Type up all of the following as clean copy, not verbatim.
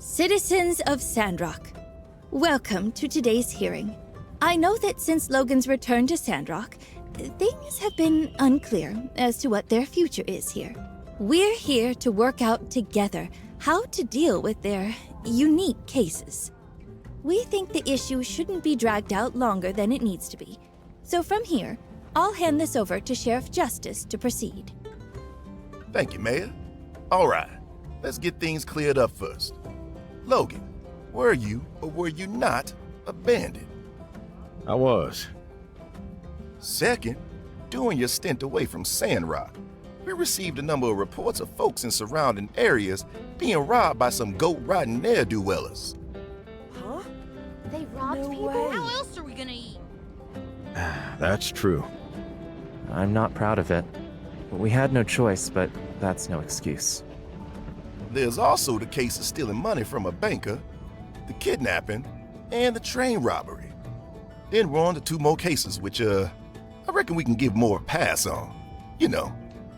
Citizens of Sandrock, welcome to today's hearing. I know that since Logan's return to Sandrock, things have been unclear as to what their future is here. We're here to work out together how to deal with their unique cases. We think the issue shouldn't be dragged out longer than it needs to be. So from here, I'll hand this over to Sheriff Justice to proceed. Thank you, Mayor. All right, let's get things cleared up first. Logan, were you or were you not abandoned? I was. Second, during your stint away from Sandrock, we received a number of reports of folks in surrounding areas being robbed by some goat-riding ne'er-do-wellers. Huh? They robbed people? Way. How else are we gonna eat? That's true. I'm not proud of it. We had no choice, but that's no excuse. There's also the case of stealing money from a banker, the kidnapping, and the train robbery. Then we're on to 2 more cases, which, I reckon we can give more a pass on. You know,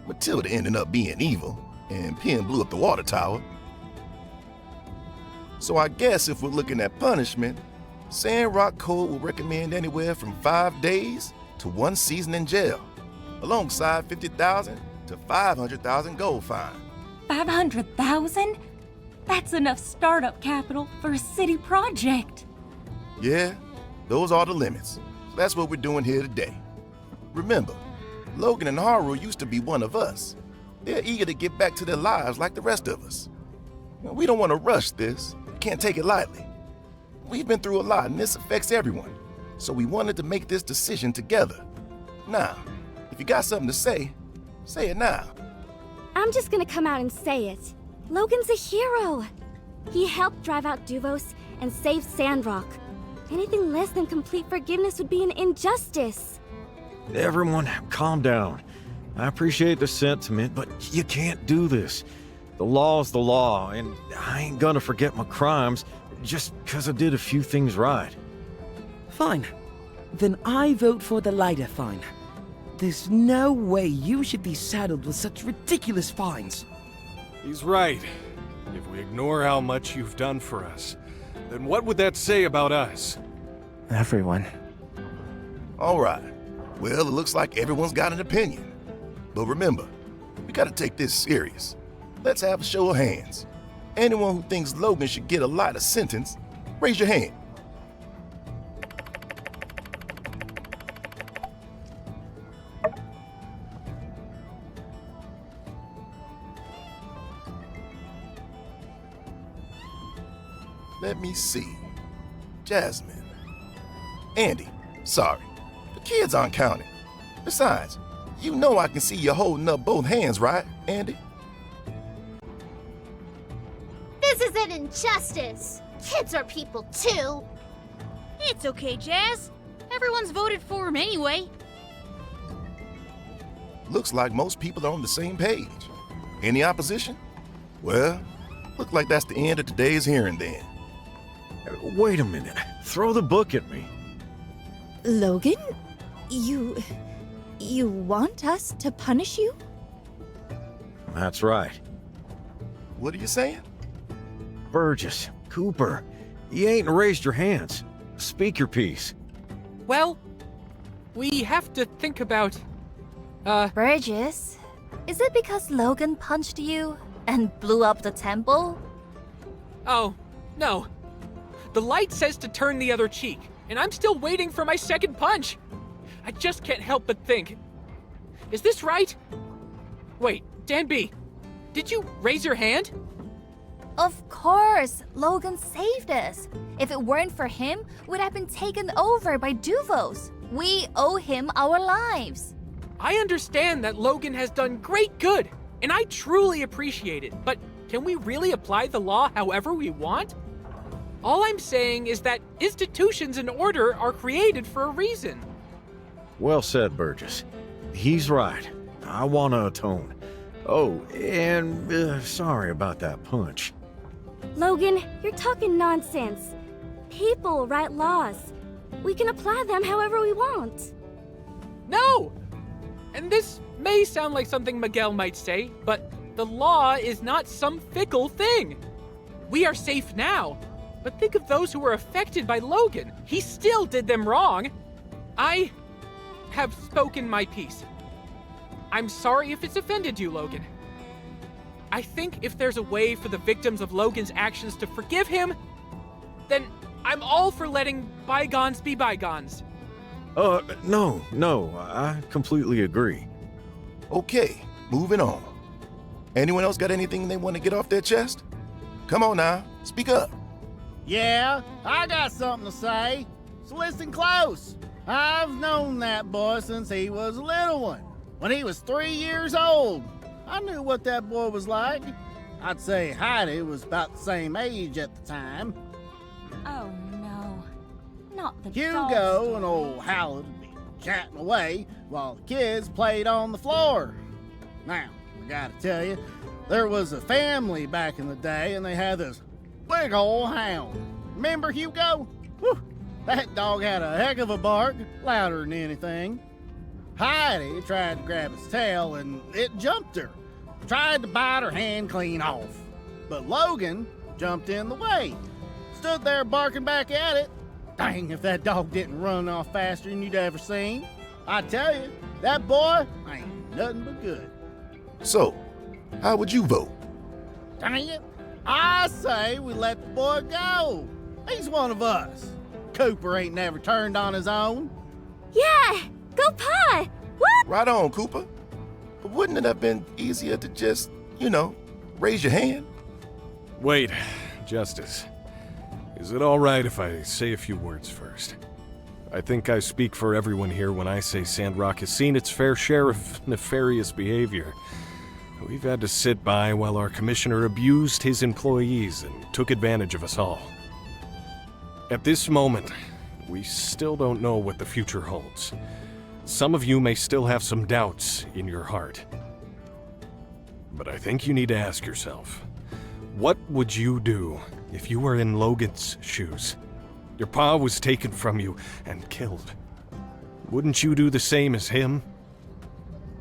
Matilda ending up being evil, and Penn blew up the water tower. So I guess if we're looking at punishment, Sandrock Code will recommend anywhere from 5 days to 1 season in jail, alongside 50,000 to 500,000 gold fine. 500,000? That's enough startup capital for a city project. Yeah, those are the limits. So that's what we're doing here today. Remember, Logan and Haru used to be one of us. They're eager to get back to their lives like the rest of us. We don't want to rush this. We can't take it lightly. We've been through a lot and this affects everyone. So we wanted to make this decision together. Now, if you got something to say it now. I'm just gonna come out and say it. Logan's a hero. He helped drive out Duvos and save Sandrock. Anything less than complete forgiveness would be an injustice. Everyone, calm down. I appreciate the sentiment, but you can't do this. The law's the law, and I ain't gonna forget my crimes just because I did a few things right. Fine. Then I vote for the lighter fine. There's no way you should be saddled with such ridiculous fines. He's right. If we ignore how much you've done for us, then what would that say about us? Everyone. All right. Well, it looks like everyone's got an opinion. But remember, we gotta take this serious. Let's have a show of hands. Anyone who thinks Logan should get a lighter sentence, raise your hand. Let me see. Jasmine. Andy, sorry. The kids aren't counted. Besides, you know I can see you holding up both hands, right, Andy? This is an injustice. Kids are people too. It's okay, Jazz. Everyone's voted for him anyway. Looks like most people are on the same page. Any opposition? Well, look like that's the end of today's hearing then. Wait a minute. Throw the book at me. Logan? You want us to punish you? That's right. What are you saying? Burgess, Cooper, you ain't raised your hands. Speak your piece. Well, we have to think about, Burgess, is it because Logan punched you and blew up the temple? Oh, no. The light says to turn the other cheek, and I'm still waiting for my second punch. I just can't help but think, is this right? Wait, Dan B, did you raise your hand? Of course, Logan saved us. If it weren't for him, we'd have been taken over by Duvos. We owe him our lives. I understand that Logan has done great good, and I truly appreciate it, but can we really apply the law however we want? All I'm saying is that institutions and order are created for a reason. Well said, Burgess. He's right. I want to atone. Oh, and sorry about that punch. Logan, you're talking nonsense. People write laws. We can apply them however we want. No! And this may sound like something Miguel might say, but the law is not some fickle thing. We are safe now. But think of those who were affected by Logan. He still did them wrong. I have spoken my piece. I'm sorry if it's offended you, Logan. I think if there's a way for the victims of Logan's actions to forgive him, then I'm all for letting bygones be bygones. No, I completely agree. Okay, moving on. Anyone else got anything they want to get off their chest? Come on now, speak up. Yeah, I got something to say. So listen close. I've known that boy since he was a little one. When he was 3 years old, I knew what that boy was like. I'd say Heidi was about the same age at the time. Oh no, not the Hugo doll and old Hal would be chatting away while the kids played on the floor. Now, I gotta tell you, there was a family back in the day and they had this big old hound. Remember Hugo? Whew, that dog had a heck of a bark, louder than anything. Heidi tried to grab his tail and it jumped her. Tried to bite her hand clean off. But Logan jumped in the way. Stood there barking back at it. Dang, if that dog didn't run off faster than you'd ever seen. I tell you, that boy ain't nothing but good. So, how would you vote? Dang it, I say we let the boy go. He's one of us. Cooper ain't never turned on his own. Yeah! Go Pa! Woo! Right on, Cooper. But wouldn't it have been easier to just, raise your hand? Wait, Justice. Is it all right if I say a few words first? I think I speak for everyone here when I say Sandrock has seen its fair share of nefarious behavior. We've had to sit by while our commissioner abused his employees and took advantage of us all. At this moment, we still don't know what the future holds. Some of you may still have some doubts in your heart. But I think you need to ask yourself, what would you do if you were in Logan's shoes? Your pa was taken from you and killed. Wouldn't you do the same as him?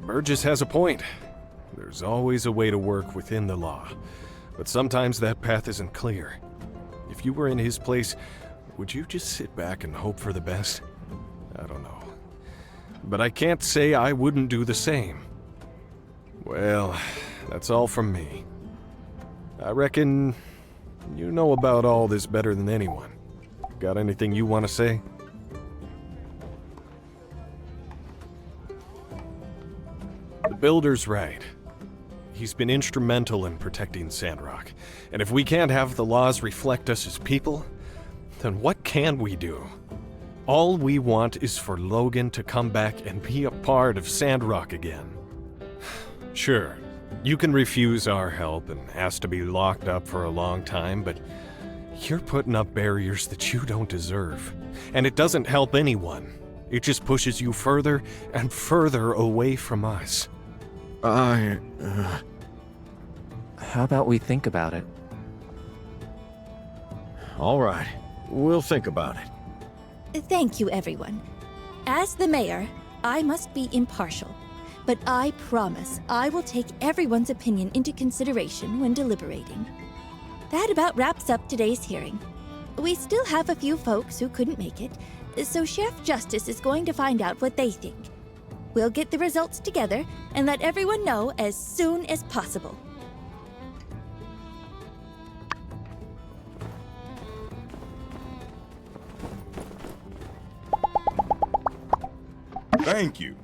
Burgess has a point. There's always a way to work within the law, but sometimes that path isn't clear. If you were in his place, would you just sit back and hope for the best? I don't know. But I can't say I wouldn't do the same. Well, that's all from me. I reckon you know about all this better than anyone. Got anything you want to say? The Builder's right. He's been instrumental in protecting Sandrock. And if we can't have the laws reflect us as people, then what can we do? All we want is for Logan to come back and be a part of Sandrock again. Sure, you can refuse our help and ask to be locked up for a long time, but you're putting up barriers that you don't deserve. And it doesn't help anyone. It just pushes you further and further away from us. How about we think about it? All right, we'll think about it. Thank you, everyone. As the mayor, I must be impartial, but I promise I will take everyone's opinion into consideration when deliberating. That about wraps up today's hearing. We still have a few folks who couldn't make it, so Chef Justice is going to find out what they think. We'll get the results together and let everyone know as soon as possible. Thank you.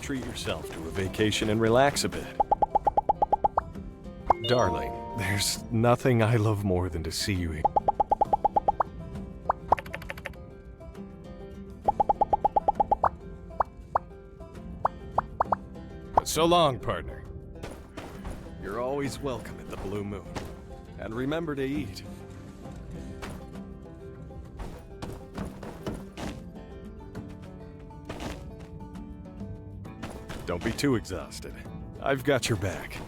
treat yourself to a vacation and relax a bit. Darling, there's nothing I love more than to see you here. So long, partner. You're always welcome at the Blue Moon. And remember to eat. Don't be too exhausted. I've got your back.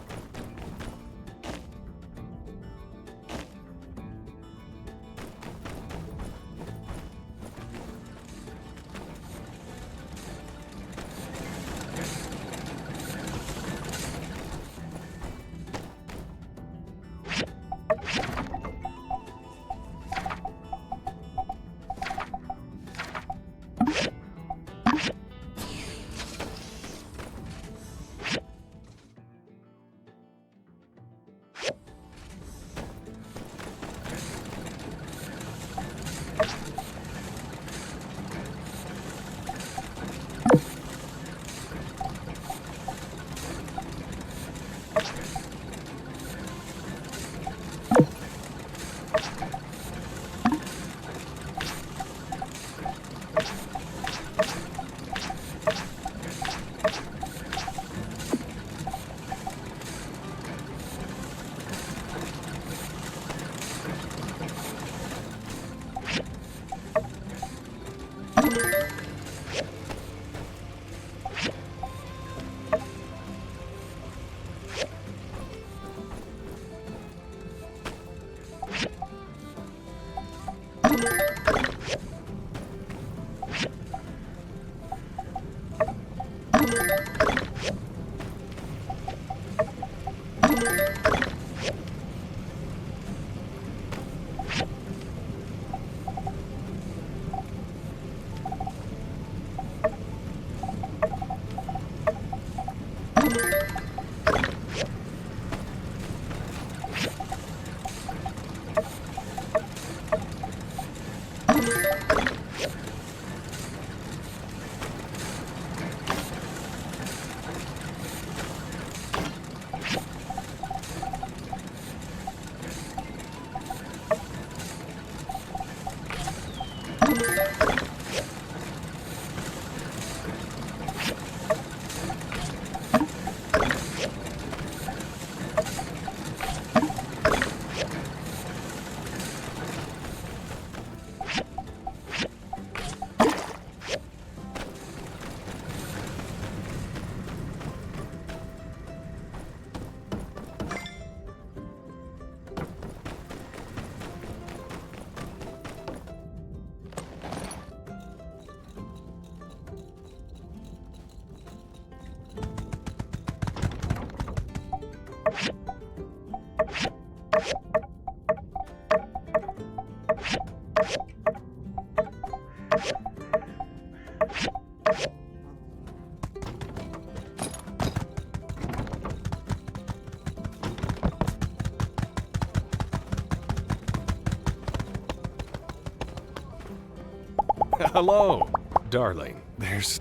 Hello, darling. There's...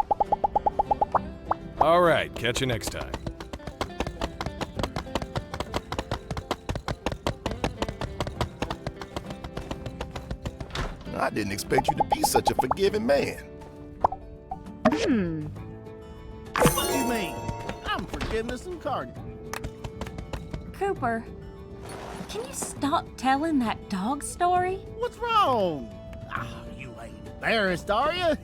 All right, catch you next time. I didn't expect you to be such a forgiving man. What do you mean? I'm forgiveness incarnate. Cooper, can you stop telling that dog story? What's wrong? You ain't embarrassed, are you?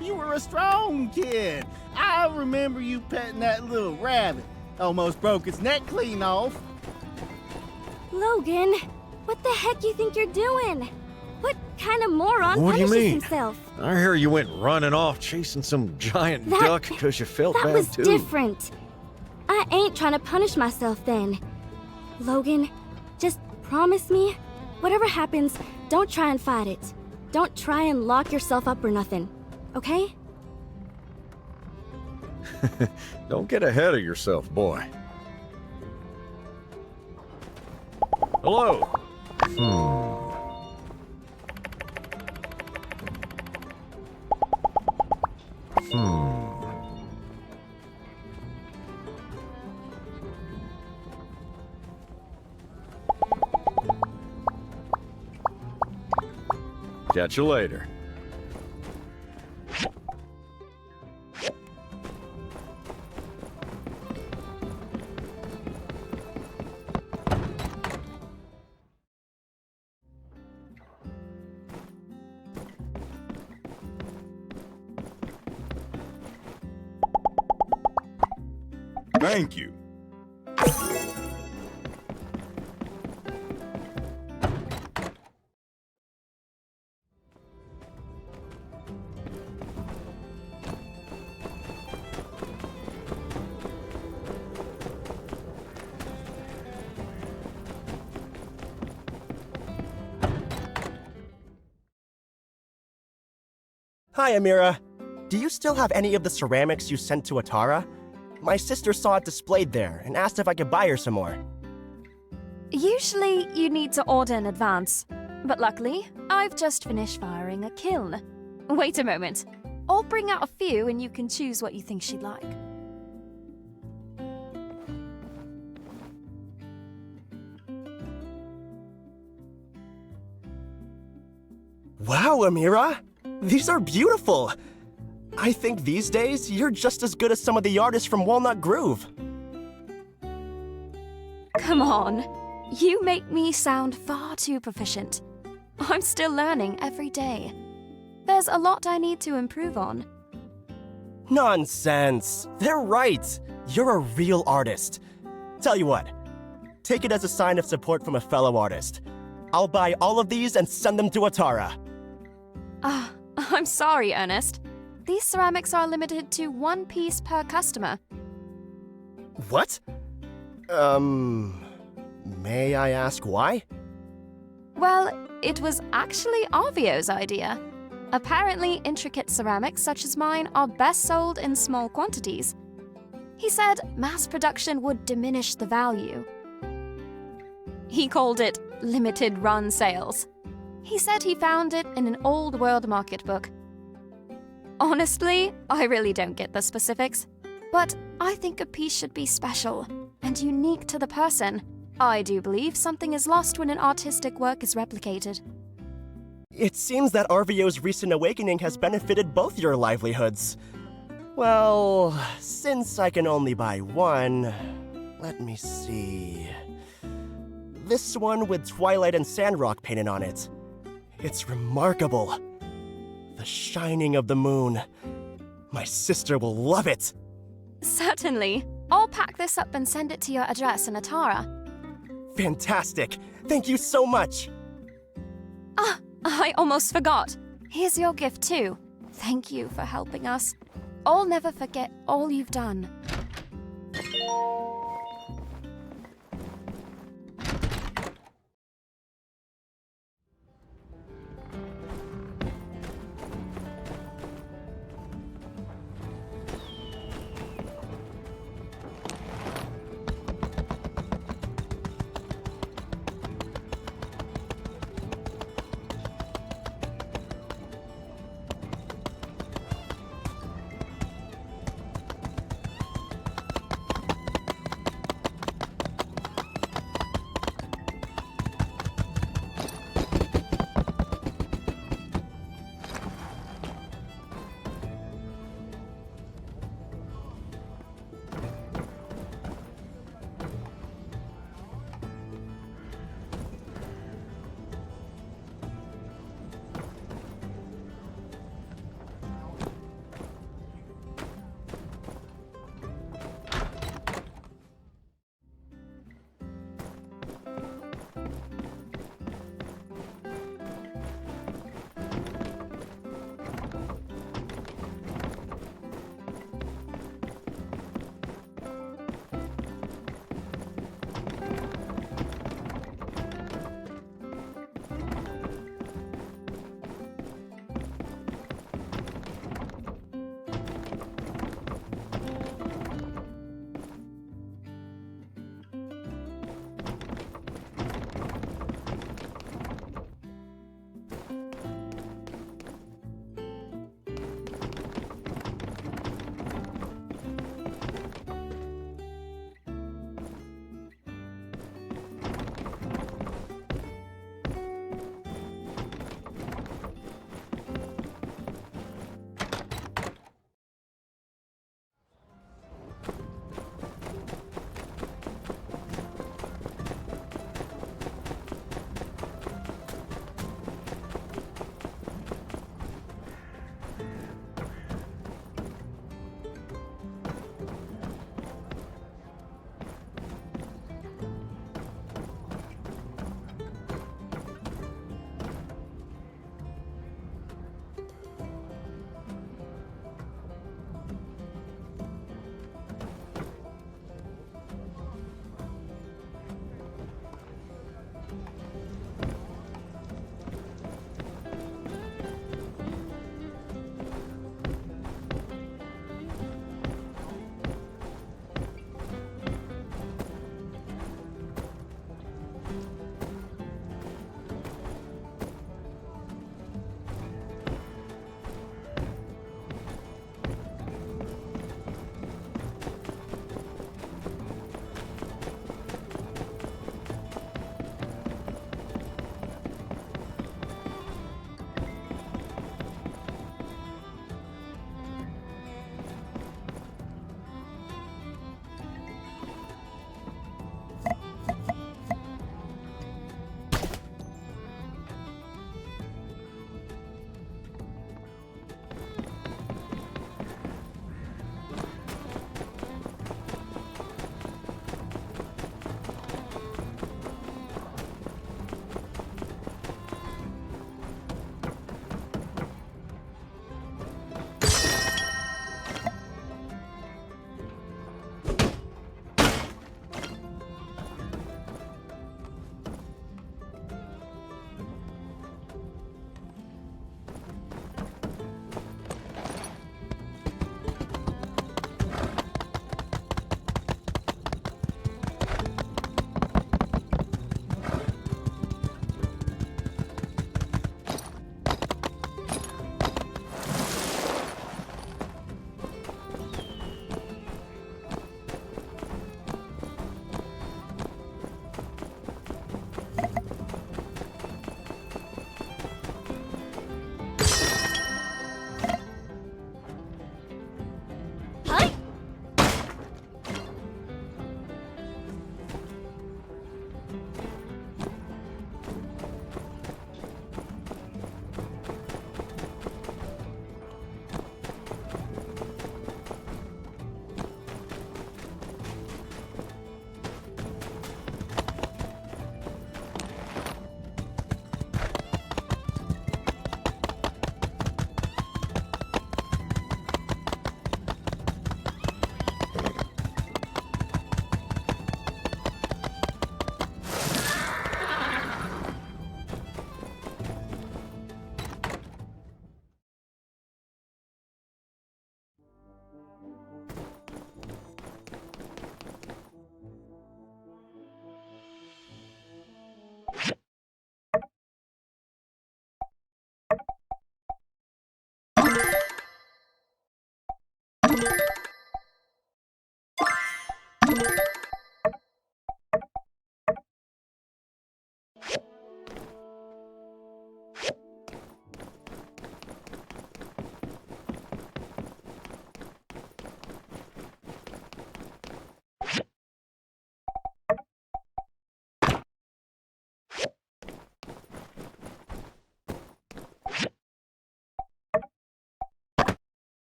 You were a strong kid. I remember you petting that little rabbit. Almost broke its neck clean off. Logan, what the heck you think you're doing? What kind of moron What do you punishes mean? himself? I hear you went running off chasing some giant duck because you felt That bad was too. different. I ain't trying to punish myself then. Logan, just promise me, whatever happens, don't try and fight it. Don't try and lock yourself up or nothing, okay? Don't get ahead of yourself, boy. Hello. Catch you later. Thank you. Hi, Amira. Do you still have any of the ceramics you sent to Atara? My sister saw it displayed there and asked if I could buy her some more. Usually, you need to order in advance. But luckily, I've just finished firing a kiln. Wait a moment. I'll bring out a few and you can choose what you think she'd like. Wow, Amira! These are beautiful! I think these days, you're just as good as some of the artists from Walnut Grove. Come on. You make me sound far too proficient. I'm still learning every day. There's a lot I need to improve on. Nonsense! They're right! You're a real artist. Tell you what, take it as a sign of support from a fellow artist. I'll buy all of these and send them to Atara. I'm sorry, Ernest. These ceramics are limited to 1 piece per customer. What? May I ask why? Well, it was actually Arvio's idea. Apparently, intricate ceramics such as mine are best sold in small quantities. He said mass production would diminish the value. He called it limited run sales. He said he found it in an old world market book. Honestly, I really don't get the specifics, but I think a piece should be special and unique to the person. I do believe something is lost when an artistic work is replicated. It seems that Arvio's recent awakening has benefited both your livelihoods. Well, since I can only buy one, let me see. This one with Twilight and Sandrock painted on it. It's remarkable. The shining of the moon. My sister will love it. Certainly. I'll pack this up and send it to your address in Atara. Fantastic. Thank you so much. I almost forgot. Here's your gift too. Thank you for helping us. I'll never forget all you've done.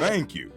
Thank you.